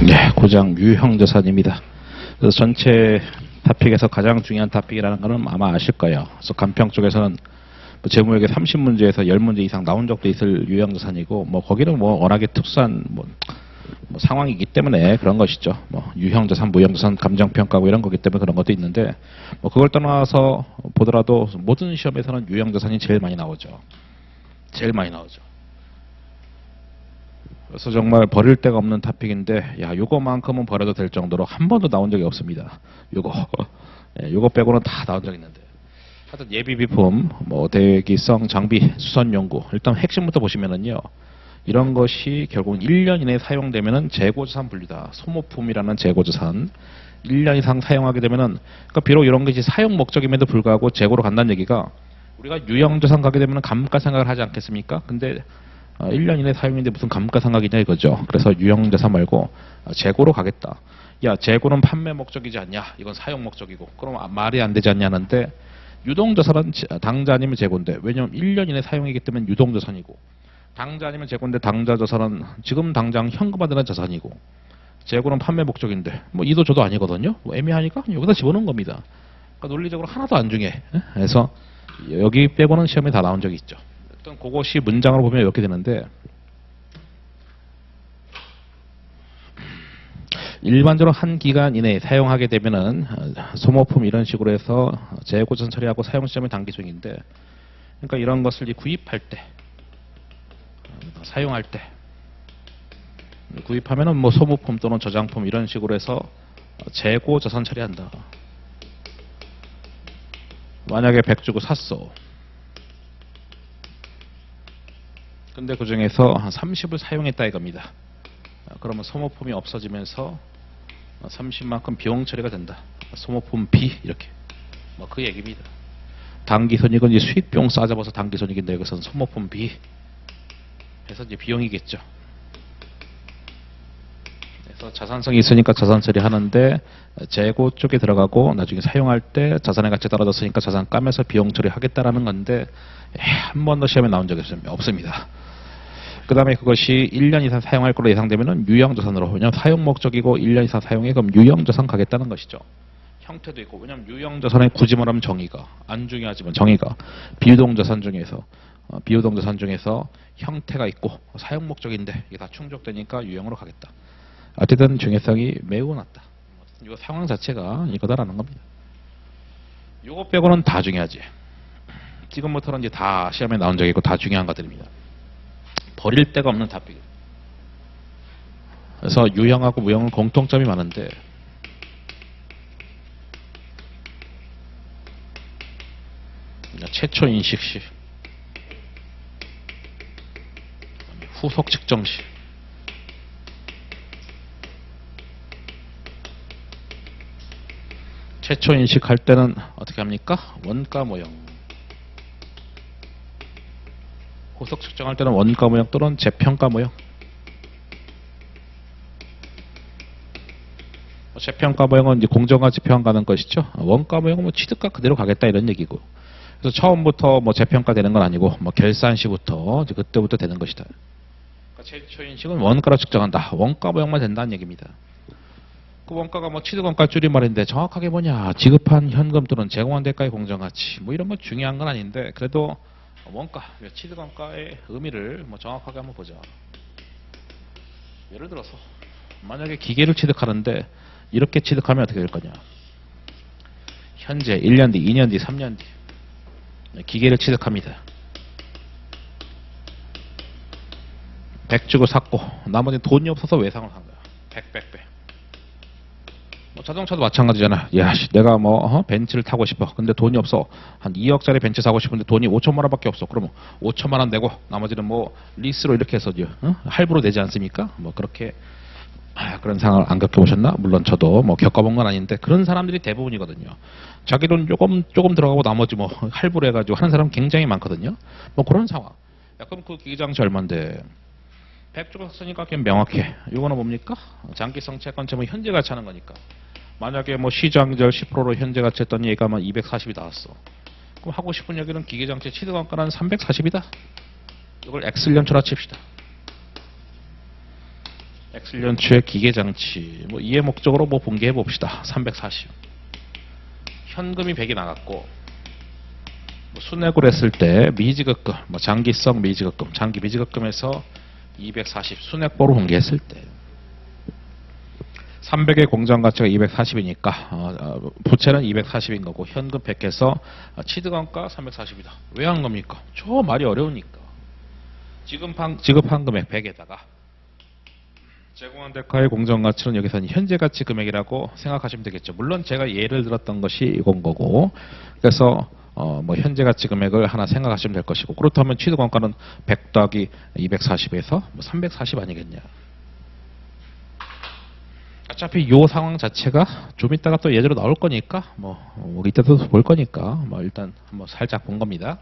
네, 고장 유형자산입니다. 그래서 전체 토픽에서 가장 중요한 토픽이라는 것은 아마 아실 거예요. 그래서 간평 쪽에서는 뭐 제무역에 30문제에서 10문제 이상 나온 적도 있을 유형자산이고, 뭐 거기는 뭐 워낙에 특수한 뭐 상황이기 때문에 그런 것이죠. 뭐 유형자산, 무형자산, 감정평가고 이런 거기 때문에 그런 것도 있는데, 뭐 그걸 떠나서 보더라도 모든 시험에서는 유형자산이 제일 많이 나오죠. 제일 많이 나오죠. 그래서 정말 버릴 데가 없는 토픽인데, 야, 요거만큼은 버려도 될 정도로 한 번도 나온 적이 없습니다. 요거. 예, 요거 빼고는 다 나온 적 있는데. 하여튼 예비 비품, 뭐 대기성 장비 수선 연구. 일단 핵심부터 보시면은요. 이런 것이 결국은 1년 이내에 사용되면은 재고자산 분류다. 소모품이라는 재고자산. 1년 이상 사용하게 되면은, 그러니까 비록 이런 것이 사용 목적임에도 불구하고 재고로 간다는 얘기가, 우리가 유형자산 가게 되면은 감가상각을 하지 않겠습니까? 근데 1년 이내 사용인데 무슨 감가상각이냐 이거죠. 그래서 유형자산 말고 재고로 가겠다. 야, 재고는 판매 목적이지 않냐? 이건 사용 목적이고. 그럼 말이 안 되지 않냐는데, 유동자산은 당자 아니면 재고인데, 왜냐면 1년 이내 사용이기 때문에 유동자산이고, 당자 아니면 재고인데 당자자산은 지금 당장 현금화되는 자산이고, 재고는 판매 목적인데 뭐 이도 저도 아니거든요. 뭐 애매하니까 여기다 집어넣은 겁니다. 그러니까 논리적으로 하나도 안 중요해. 그래서 여기 빼고는 시험에 다 나온 적이 있죠. 일단 그것이 문장으로 보면 이렇게 되는데, 일반적으로 한 기간 이내에 사용하게 되면은 소모품 이런 식으로 해서 재고자산 처리하고 사용 시점이 단기 중인데, 그러니까 이런 것을 구입할 때, 사용할 때, 구입하면은 뭐 소모품 또는 저장품 이런 식으로 해서 재고자산 처리한다. 만약에 100 주고 샀어. 근데 그 중에서 한 30을 사용했다 이겁니다. 그러면 소모품이 없어지면서 30만큼 비용 처리가 된다. 소모품 B 이렇게. 뭐 그 얘기입니다. 당기손익은 이제 수익비용 싸잡아서 당기손익인데, 여기서는 소모품 B 해서 이제 비용이겠죠. 그래서 자산성이 있으니까 자산 처리하는데, 재고 쪽에 들어가고 나중에 사용할 때 자산의 가치 떨어졌으니까 자산 까면서 비용 처리하겠다라는 건데, 한 번도 시험에 나온 적이 없습니다. 그 다음에 그것이 1년 이상 사용할 걸로 예상되면 유형자산으로, 왜냐하면 사용 목적이고 1년 이상 사용해, 그럼 유형자산 가겠다는 것이죠. 형태도 있고, 왜냐하면 유형자산에 굳이 말하면 정의가 안 중요하지만 정의가 비유동자산 중에서 형태가 있고 사용 목적인데 이게 다 충족되니까 유형으로 가겠다. 어쨌든 중요성이 매우 낮다. 이 상황 자체가 이거다라는 겁니다. 이거 빼고는 다 중요하지. 지금부터는 이제 다 시험에 나온 적이 있고 다 중요한 것들입니다. 버릴 데가 없는 토픽. 그래서 유형하고 무형은 공통점이 많은데, 최초 인식 시, 후속 측정 시, 최초 인식할 때는 어떻게 합니까? 원가 모형. 후속 측정할 때는 원가 모형 또는 재평가 모형. 재평가 모형은 이제 공정가치 평가하는 것이죠. 원가 모형은 뭐 취득가 그대로 가겠다 이런 얘기고. 그래서 처음부터 뭐 재평가 되는 건 아니고, 뭐 결산 시부터 이제 그때부터 되는 것이다. 그러니까 최초 인식은 원가로 측정한다. 원가 모형만 된다는 얘기입니다. 그 원가가 뭐 취득원가 줄임말인데 정확하게 뭐냐? 지급한 현금 또는 제공한 대가의 공정가치. 뭐 이런 건 중요한 건 아닌데, 그래도 원가, 취득원가의 의미를 뭐 정확하게 한번 보자. 예를 들어서 만약에 기계를 취득하는데 이렇게 취득하면 어떻게 될 거냐? 현재 1년 뒤, 2년 뒤, 3년 뒤 기계를 취득합니다. 100 주고 샀고 나머지 돈이 없어서 외상을 한 거야. 100. 뭐 자동차도 마찬가지잖아. 야, 내가 뭐 벤츠를 타고 싶어. 근데 돈이 없어. 한 2억짜리 벤츠 사고 싶은데 돈이 5천만 원밖에 없어. 그러면 5천만 원 내고 나머지는 뭐 리스로 이렇게 해서 할부로 내지 않습니까? 뭐 그렇게 그런 상황을 안 겪어보셨나? 물론 저도 뭐 겪어본 건 아닌데 그런 사람들이 대부분이거든요. 자기 돈 조금 들어가고 나머지 뭐 할부로 해가지고 하는 사람 굉장히 많거든요. 뭐 그런 상황. 야, 그럼 그 기계장치 얼마인데? 100 주고 샀으니까 그냥 명확해. 이거는 뭡니까? 장기성 채권채 뭐 현재 가치 하는 거니까. 만약에 뭐 시장절 10%로 현재 가치 했더니 얘가 만 240이 나왔어. 그럼 하고 싶은 얘기는 기계장치 취득원가는 340이다. 이걸 X년초라 칩시다. 엑셀 연추의 기계장치 뭐 이해 목적으로 뭐 분개해 봅시다. 340. 현금이 100이 나갔고 뭐 순액으로 했을 때 미지급금, 뭐 장기성 미지급금, 장기 미지급금에서 240 순액보로 분개했을 때 300의 공정 가치가 240이니까 부채는 240인 거고 현금 100에서 취득원가 340이다. 왜 한 겁니까? 저 말이 어려우니까. 지급한 금액 100에다가 제공한 대가의 공정 가치는 여기서는 현재 가치 금액이라고 생각하시면 되겠죠. 물론 제가 예를 들었던 것이 이건 거고, 그래서 뭐 현재 가치 금액을 하나 생각하시면 될 것이고, 그렇다면 취득원가는 100 더하기 240에서 뭐 340 아니겠냐. 어차피 이 상황 자체가 좀 이따가 또 예제로 나올 거니까 뭐 이때도 볼 거니까 뭐 일단 한번 살짝 본 겁니다.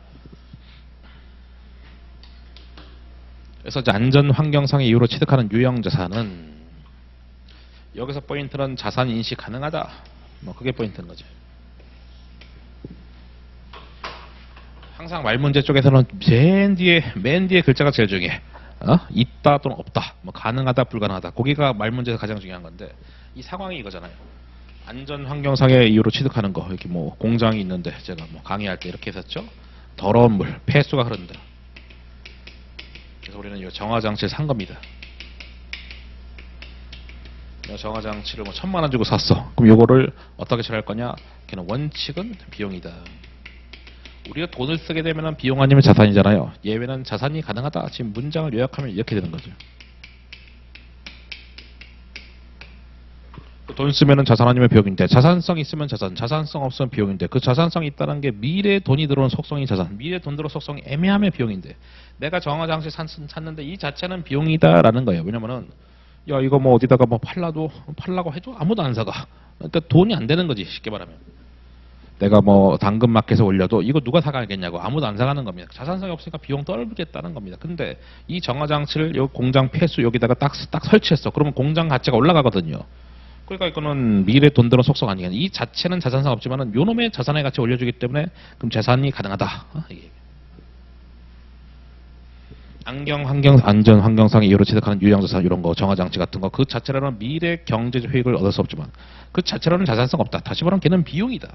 그래서 이제 안전 환경상의 이유로 취득하는 유형 자산은 여기서 포인트는 자산 인식 가능하다. 뭐 그게 포인트인 거죠. 항상 말 문제 쪽에서는 맨 뒤에 글자가 제일 중요해. 있다 또는 없다, 뭐 가능하다 불가능하다, 거기가 말 문제에서 가장 중요한 건데 이 상황이 이거잖아요. 안전 환경상의 이유로 취득하는 거, 이렇게 뭐 공장이 있는데 제가 뭐 강의할 때 이렇게 했었죠. 더러운 물, 폐수가 흐른다. 그래서 우리는 이 정화 장치를 산 겁니다. 이 정화 장치를 뭐 1000만 원 주고 샀어. 그럼 이거를 어떻게 처리할 거냐? 걔는 원칙은 비용이다. 우리가 돈을 쓰게 되면 비용 아니면 자산이잖아요. 예외는 자산이 가능하다. 지금 문장을 요약하면 이렇게 되는 거죠. 돈 쓰면 자산 아니면 비용인데, 자산성 있으면 자산, 자산성 없으면 비용인데, 그 자산성이 있다는 게 미래에 돈이 들어오는 속성이 자산, 미래에 돈 들어오는 속성이 애매하면 비용인데, 내가 정화장치 샀는데 이 자체는 비용이다라는 거예요. 왜냐면은 야 이거 뭐 어디다가 뭐 팔라고 해도 아무도 안 사가. 그러니까 돈이 안 되는 거지, 쉽게 말하면. 내가 뭐 당근마켓에 올려도 이거 누가 사가겠냐고, 아무도 안 사가는 겁니다. 자산성이 없으니까 비용 떨어지겠다는 겁니다. 근데 이 정화장치를 요 공장 폐수 여기다가 딱 설치했어. 그러면 공장 가치가 올라가거든요. 그러니까 이거는 미래 돈 드는 속성 아니겠냐. 이 자체는 자산성 없지만은 요놈의 자산의 가치 올려주기 때문에 그럼 재산이 가능하다. 안전 환경상의 이유로 취득하는 유형자산 이런 거, 정화장치 같은 거, 그 자체로는 미래 경제적 효익을 얻을 수 없지만 그 자체로는 자산성 없다. 다시 말하면 걔는 비용이다.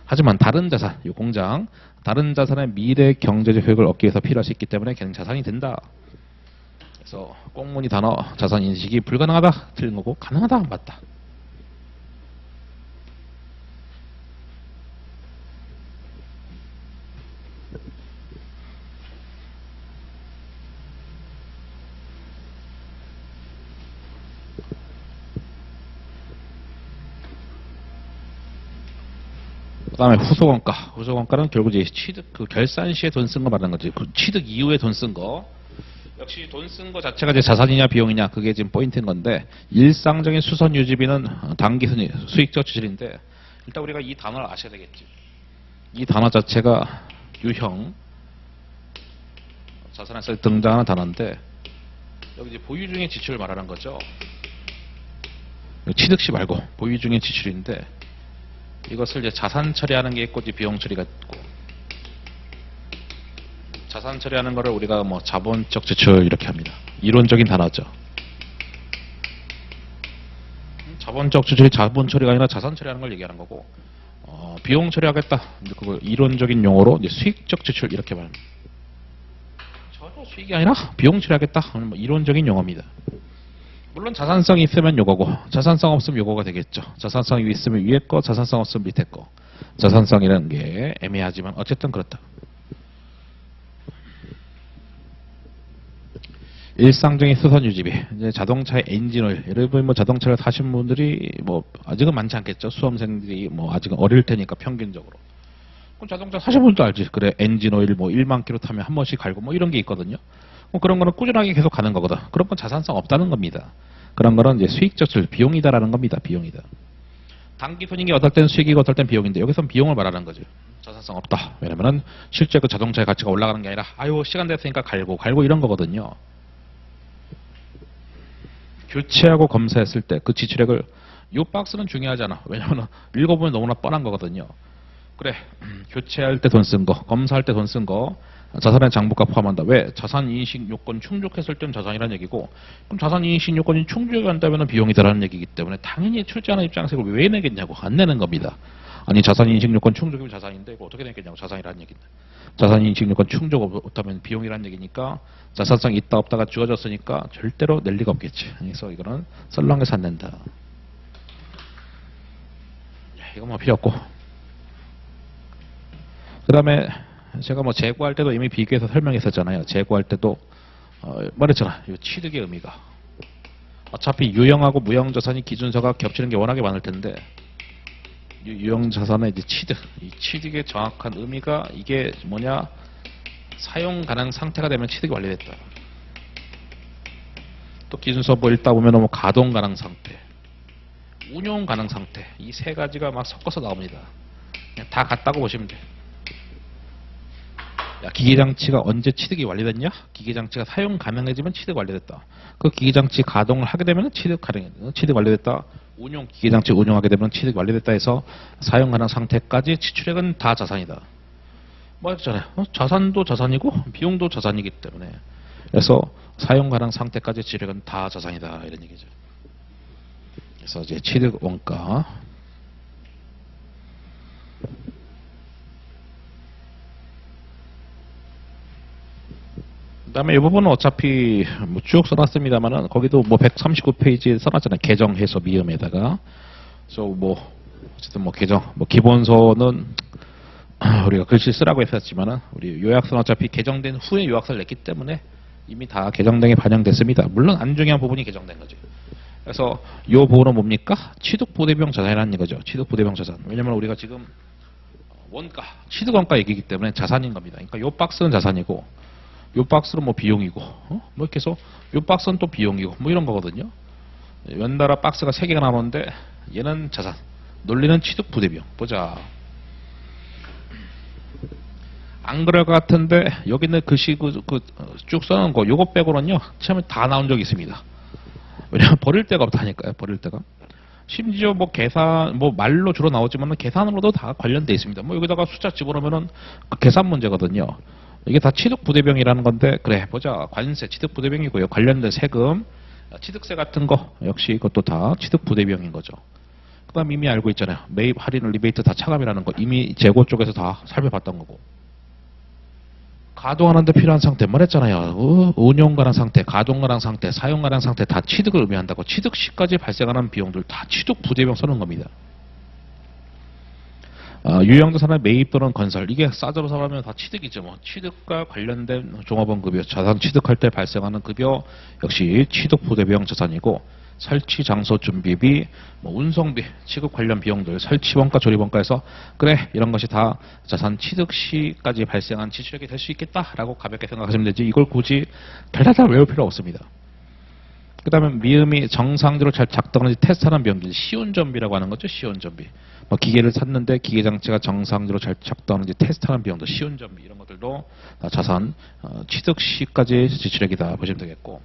하지만 다른 자산, 이 공장, 다른 자산의 미래 경제적 효익을 얻기 위해서 필요할 수 있기 때문에 걔는 자산이 된다. 그래서 꽁무니 단어 자산 인식이 불가능하다 틀린 거고, 가능하다 맞다. 그다음에 후소원가. 후소원가는 결국 이제 취득, 그 결산 시에 돈 쓴 거 말하는 거지. 그 취득 이후에 돈 쓴 거. 역시 돈 쓴 거 자체가 이제 자산이냐 비용이냐, 그게 지금 포인트인 건데, 일상적인 수선 유지비는 단기 수익적 지출인데, 일단 우리가 이 단어를 아셔야 되겠지. 이 단어 자체가 유형 자산에서 등장하는 단어인데, 여기 이제 보유 중의 지출을 말하는 거죠. 취득 시 말고 보유 중의 지출인데, 이것을 이제 자산 처리하는 게 있고 비용 처리가 있고, 자산 처리하는 거를 우리가 뭐 자본적 지출 이렇게 합니다. 이론적인 단어죠. 자본적 지출이 자본 처리가 아니라 자산 처리하는 걸 얘기하는 거고, 비용 처리하겠다. 그걸 이론적인 용어로 이제 수익적 지출 이렇게 말합니다. 전혀 수익이 아니라 비용 처리하겠다. 뭐 이론적인 용어입니다. 물론 자산성이 있으면 요거고, 자산성 없으면 요거가 되겠죠. 자산성이 있으면 위에 거, 자산성 없으면 밑에 거. 자산성이라는 게 애매하지만 어쨌든 그렇다. 일상적인 수선 유지비, 이제 자동차의 엔진오일, 여러분 뭐 자동차를 타신 분들이 뭐 아직은 많지 않겠죠. 수험생들이 뭐 아직은 어릴 테니까 평균적으로. 그럼 자동차 사신 분도 알지. 그래, 엔진오일 뭐 1만 킬로 타면 한 번씩 갈고 뭐 이런 게 있거든요. 뭐 그런 거는 꾸준하게 계속 가는 거거든. 그런 건 자산성 없다는 겁니다. 그런 거는 이제 수익적 지출, 비용이다라는 겁니다. 비용이다. 단기 손익이 어떨 땐 수익이고 어떨 땐 비용인데, 여기서는 비용을 말하는 거죠. 자산성 없다. 왜냐면은 실제 그 자동차의 가치가 올라가는 게 아니라 아유 시간 됐으니까 갈고 이런 거거든요. 교체하고 검사했을 때 그 지출액을, 이 박스는 중요하지 않아. 왜냐하면 읽어보면 너무나 뻔한 거거든요. 그래, 교체할 때 돈 쓴 거, 검사할 때 돈 쓴 거, 자산의 장부가 포함한다. 왜? 자산인식 요건 충족했을 땐 자산이라는 얘기고, 그럼 자산인식 요건이 충족이 한다면 비용이 들어가는 얘기이기 때문에 당연히 출제하는 입장에서 이걸 왜 내겠냐고. 안 내는 겁니다. 아니 자산인식 요건 충족이면 자산인데 이거 어떻게 내겠냐고. 자산이라는 얘기인데. 자산인식 요건 충족 없다면 비용이라는 얘기니까 자산성 있다 없다가 주어졌으니까 절대로 낼 리가 없겠지. 그래서 이거는 썰렁해서 안 낸다. 이거 뭐 필요 없고. 그 다음에 제가 뭐 재고할 때도 이미 비교해서 설명했었잖아요. 재고할 때도 말했잖아. 이 취득의 의미가 어차피 유형하고 무형 자산이 기준서가 겹치는 게 워낙에 많을 텐데 유형 자산의 이제 취득, 이 취득의 정확한 의미가 이게 뭐냐? 사용 가능 상태가 되면 취득이 완료됐다. 또 기준서 뭐 읽다 보면 뭐 가동 가능 상태, 운용 가능 상태, 이 세 가지가 막 섞어서 나옵니다. 그냥 다 같다고 보시면 돼. 야, 기계장치가 언제 취득이 완료됐냐? 기계장치가 사용 가능해지면 취득 완료됐다. 그 기계장치 가동을 하게 되면 취득 완료됐다. 운용, 기계장치 운용하게 되면 취득 완료됐다 해서 사용 가능 상태까지 지출액은 다 자산이다. 뭐 했잖아요. 자산도 자산이고 비용도 자산이기 때문에 그래서 사용 가능 상태까지 지출액은 다 자산이다. 이런 얘기죠. 그래서 이제 취득 원가. 그 다음에 이 부분은 어차피 뭐 쭉 써놨습니다만은 거기도 뭐 139페이지에 써놨잖아요. 개정해서 미음에다가. 그래서 뭐 어쨌든 뭐 개정, 뭐 기본서는 우리가 글씨 쓰라고 했었지만은 우리 요약서는 어차피 개정된 후에 요약서를 냈기 때문에 이미 다 개정등에 반영됐습니다. 물론 안 중요한 부분이 개정된 거죠. 그래서 이 부분은 뭡니까? 취득부대비용 자산이라는 이거죠. 취득부대비용 자산. 왜냐면 우리가 지금 원가, 취득원가 얘기이기 때문에 자산인 겁니다. 그러니까 이 박스는 자산이고 요 박스는 뭐 비용이고, 뭐 이렇게 해서 요 박스는 또 비용이고, 뭐 이런 거거든요. 연달아 박스가 3개가 나오는데 얘는 자산, 논리는 취득 부대비용. 보자. 안 그럴 것 같은데 여기 있는 글씨 쭉 써놓은 거 요거 빼고는요 처음에 다 나온 적이 있습니다. 왜냐면 버릴 데가 없다니까요. 버릴 데가. 심지어 뭐 계산, 뭐 말로 주로 나오지만 계산으로도 다 관련돼 있습니다. 뭐 여기다가 숫자 집어넣으면은 그 계산 문제거든요. 이게 다 취득부대비용이라는 건데, 그래 보자. 관세 취득부대비용이고요. 관련된 세금, 취득세 같은 거 역시 이것도 다 취득부대비용인 거죠. 그 다음 이미 알고 있잖아요. 매입, 할인, 리베이트 다 차감이라는 거 이미 재고 쪽에서 다 살펴봤던 거고. 가동하는데 필요한 상태 말했잖아요. 운용 가능 상태, 가동 가능 상태, 사용 가능 상태 다 취득을 의미한다고. 취득 시까지 발생하는 비용들 다 취득부대비용 써놓은 겁니다. 유형자산의 매입 또는 건설, 이게 싸잡아서 하면 다 취득이죠. 뭐 취득과 관련된 종합원급여, 자산 취득할 때 발생하는 급여 역시 취득부대비용 자산이고, 설치 장소 준비비, 뭐 운송비, 취급 관련 비용들, 설치원가, 조립원가에서 그래 이런 것이 다 자산 취득 시까지 발생한 지출액이 될 수 있겠다라고 가볍게 생각하시면 되지 이걸 굳이 달달달 외울 필요 없습니다. 그 다음에 미음이 정상적으로 잘 작동하는지 테스트하는 비용들, 시운전비라고 하는 거죠. 시운전비. 뭐 기계를 샀는데 기계 장치가 정상적으로 잘 작동하는지 테스트하는 비용도, 시운전비 이런 것들도 다 자산 취득 시까지 지출액이다 보시면 되겠고,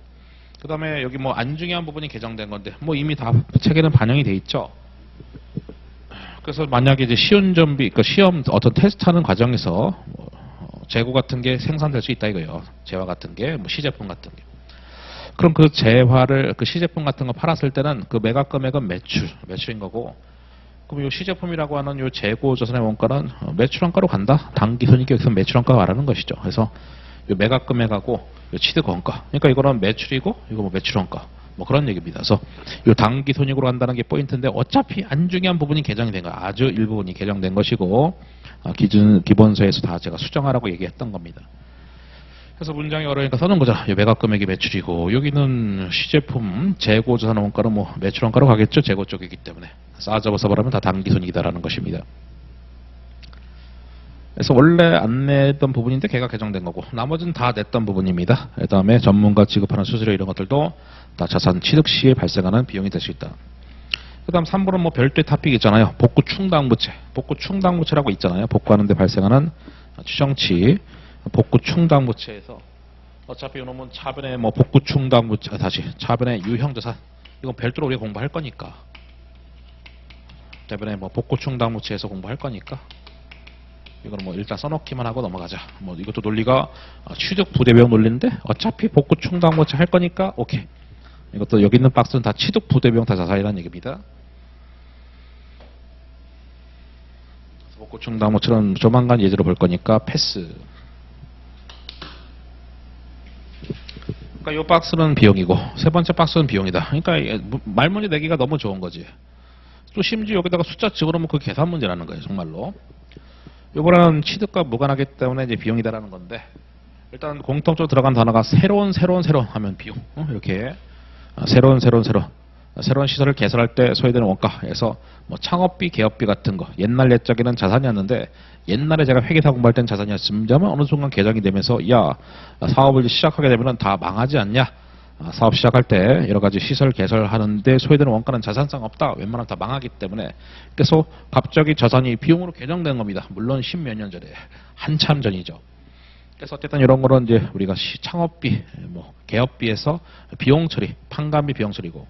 그 다음에 여기 뭐 안 중요한 부분이 개정된 건데 뭐 이미 다 책에는 반영이 돼 있죠. 그래서 만약에 이제 시운전비, 그 시험 어떤 테스트하는 과정에서 뭐 재고 같은 게 생산될 수 있다 이거예요. 재화 같은 게, 뭐 시제품 같은 게. 그럼 그 재화를, 그 시제품 같은 거 팔았을 때는 그 매각 금액은 매출인 거고, 그럼 이 시제품이라고 하는 이 재고 자산의 원가는 매출원가로 간다. 단기손익이 여기서 매출원가가 말하는 것이죠. 그래서 이 매각 금액하고 이 취득 원가, 그러니까 이거는 매출이고 이거 뭐 매출원가, 뭐 그런 얘기입니다. 그래서 이 단기손익으로 간다는 게 포인트인데 어차피 안 중요한 부분이 개정이 된 거야. 아주 일부분이 개정된 것이고, 기본서에서 다 제가 수정하라고 얘기했던 겁니다. 그래서 문장이 어려우니까 써놓은 거잖아. 이 매각 금액이 매출이고, 여기는 시제품 재고 자산 원가로 뭐 매출 원가로 가겠죠. 재고 쪽이기 때문에 싸잡아서 말하면 다 단기손익이다라는 것입니다. 그래서 원래 안 냈던 부분인데 걔가 개정된 거고, 나머지는 다 냈던 부분입니다. 그 다음에 전문가 지급하는 수수료 이런 것들도 다 자산 취득 시에 발생하는 비용이 될 수 있다. 그 다음 3번은 뭐 별도의 토픽 있잖아요. 복구 충당부채. 복구 충당부채라고 있잖아요. 복구하는데 발생하는 추정치. 복구 충당부채에서 어차피 이놈은 차변의 뭐 복구 충당부채, 다시 차변의 유형자산, 이건 별도로 우리가 공부할 거니까, 대변에 뭐 복구 충당부채에서 공부할 거니까 이거는 뭐 일단 써놓기만 하고 넘어가자. 뭐 이것도 논리가 취득 부대비용 논리인데 어차피 복구 충당 모치 할 거니까 오케이. 이것도 여기 있는 박스는 다 취득 부대비용 다 자산이라는 얘기입니다. 복구 충당 모치는 조만간 예제로 볼 거니까 패스. 그러니까 이 박스는 비용이고 세 번째 박스는 비용이다. 그러니까 말문이 내기가 너무 좋은 거지. 또 심지어 여기다가 숫자 집어넣으면 그 계산 문제라는 거예요, 정말로. 요거는 취득과 무관하기 때문에 이제 비용이다라는 건데, 일단 공통적으로 들어간 단어가 새로운 하면 비용. 이렇게 새로운 시설을 개설할 때 소요되는 원가에서 뭐 창업비, 개업비 같은 거 옛날 옛적에는 자산이었는데, 옛날에 제가 회계사 공부할 땐 자산이었으면 어느 순간 개정이 되면서 야 사업을 시작하게 되면 다 망하지 않냐, 사업 시작할 때 여러 가지 시설 개설하는데 소요되는 원가는 자산성 없다, 웬만하면 다 망하기 때문에. 그래서 갑자기 자산이 비용으로 개정된 겁니다. 물론 십몇 년 전에, 한참 전이죠. 그래서 어쨌든 이런 거는 이제 우리가 창업비, 뭐 개업비에서 비용 처리, 판관비 비용 처리고,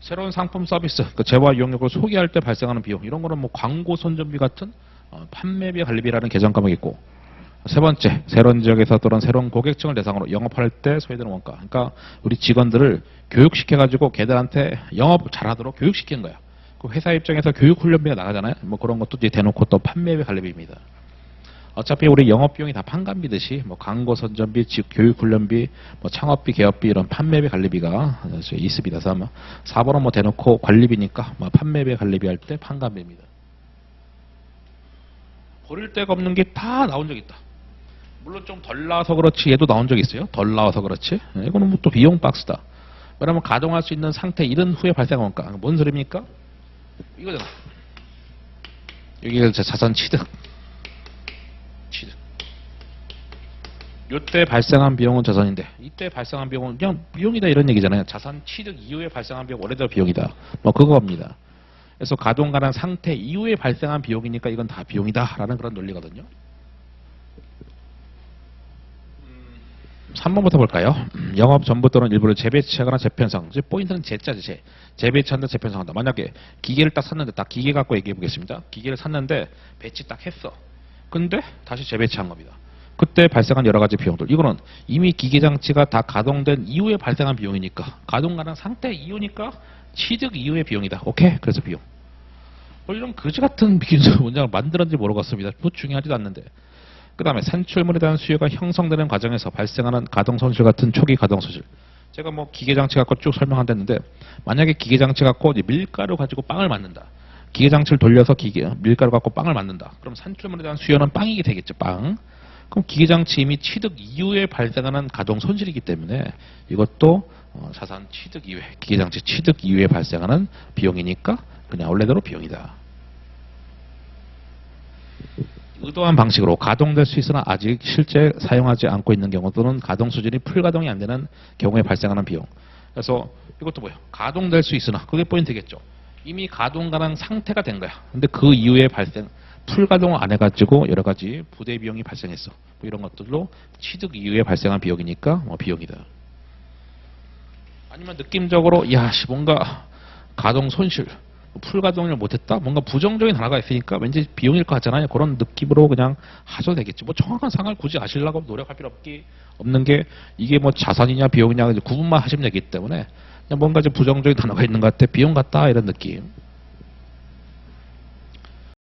새로운 상품 서비스, 그 재화 이용력을 소개할 때 발생하는 비용, 이런 거는 뭐 광고 선전비 같은 판매비 관리비라는 계정 과목이 있고, 세 번째, 새로운 지역에서 또는 새로운 고객층을 대상으로 영업할 때 소요되는 원가. 그러니까 우리 직원들을 교육시켜가지고 걔들한테 영업 잘하도록 교육시키는 거야. 그 회사 입장에서 교육훈련비가 나가잖아요. 뭐 그런 것도 이제 대놓고 또 판매비 관리비입니다. 어차피 우리 영업비용이 다 판관비듯이 뭐 광고 선전비, 교육훈련비, 뭐 창업비, 개업비 이런 판매비 관리비가 있습니다. 그래서 아마 4번은 뭐 대놓고 관리비니까 뭐 판매비 관리비 할 때 판관비입니다. 버릴 데가 없는 게 다 나온 적 있다. 물론 좀 덜 나와서 그렇지 얘도 나온 적이 있어요. 덜 나와서 그렇지. 이거는 뭐 또 비용 박스다. 왜냐하면 가동할 수 있는 상태 이른 후에 발생한 원가. 뭔 소리입니까? 이거잖아. 여기가 자산 취득. 이때 발생한 비용은 자산인데 이때 발생한 비용은 그냥 비용이다 이런 얘기잖아요. 자산 취득 이후에 발생한 비용 원래대로 비용이다. 뭐 그거입니다. 그래서 가동 가능 상태 이후에 발생한 비용이니까 이건 다 비용이다라는 그런 논리거든요. 3번부터 볼까요? 영업 전부 또는 일부를 재배치하거나 재편성. 이제 포인트는 재자지. 재배치한다, 재편성한다. 만약에 기계를 딱 샀는데, 딱 기계 갖고 얘기해 보겠습니다. 기계를 샀는데 배치 딱 했어. 근데 다시 재배치한 겁니다. 그때 발생한 여러 가지 비용들. 이거는 이미 기계 장치가 다 가동된 이후에 발생한 비용이니까, 가동 가능 상태 이후니까 취득 이후의 비용이다. 오케이? 그래서 비용. 뭐 이런 거지 같은 문장을 만들었는지 모르겠습니다. 뭐 중요하지도 않는데. 그 다음에 산출물에 대한 수요가 형성되는 과정에서 발생하는 가동 손실 같은 초기 가동 손실. 제가 뭐 기계 장치 갖고 쭉 설명한다는데, 만약에 기계 장치 갖고 밀가루 가지고 빵을 만든다. 기계 장치를 돌려서 밀가루 갖고 빵을 만든다. 그럼 산출물에 대한 수요는 빵이게 되겠죠. 빵. 그럼 기계 장치 이미 취득 이후에 발생하는 가동 손실이기 때문에 이것도 자산 취득 이후에, 기계 장치 취득 이후에 발생하는 비용이니까 그냥 원래대로 비용이다. 의도한 방식으로 가동될 수 있으나 아직 실제 사용하지 않고 있는 경우 또는 가동 수준이 풀가동이 안 되는 경우에 발생하는 비용. 그래서 이것도 뭐예요? 가동될 수 있으나, 그게 포인트겠죠. 이미 가동 가능 상태가 된 거야. 근데 그 이후에 풀가동을 안 해가지고 여러 가지 부대 비용이 발생했어. 뭐 이런 것들로 취득 이후에 발생한 비용이니까 뭐 비용이다. 아니면 느낌적으로 뭔가 가동 손실, 풀가동을 못했다? 뭔가 부정적인 단어가 있으니까 왠지 비용일 것 같잖아요. 그런 느낌으로 그냥 하셔도 되겠지. 뭐 정확한 상황을 굳이 아시려고 노력할 필요 없는 게, 이게 뭐 자산이냐 비용이냐 구분만 하시면 되기 때문에 그냥 뭔가 좀 부정적인 단어가 있는 것 같아. 비용 같다 이런 느낌.